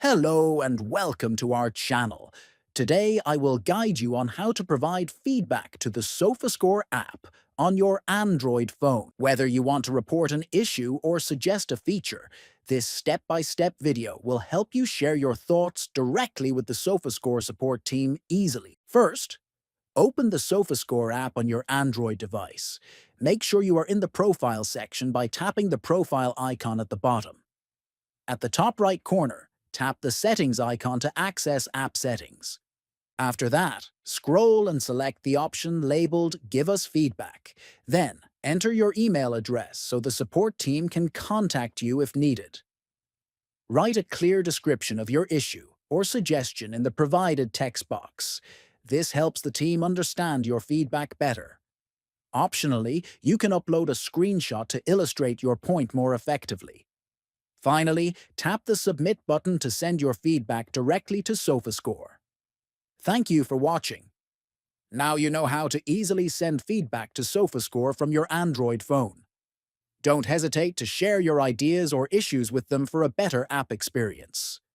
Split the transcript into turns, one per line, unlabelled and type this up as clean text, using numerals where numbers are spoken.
Hello and welcome to our channel. Today I will guide you on how to provide feedback to the SofaScore app on your Android phone. Whether you want to report an issue or suggest a feature, this step-by-step video will help you share your thoughts directly with the SofaScore support team easily. First, open the SofaScore app on your Android device. Make sure you are in the Profile section by tapping the profile icon at the bottom. At the top right corner, tap the Settings icon to access App Settings. After that, scroll and select the option labeled Give us feedback. Then, enter your email address so the support team can contact you if needed. Write a clear description of your issue or suggestion in the provided text box. This helps the team understand your feedback better. Optionally, you can upload a screenshot to illustrate your point more effectively. Finally, tap the Submit button to send your feedback directly to SofaScore. Thank you for watching. Now you know how to easily send feedback to SofaScore from your Android phone. Don't hesitate to share your ideas or issues with them for a better app experience.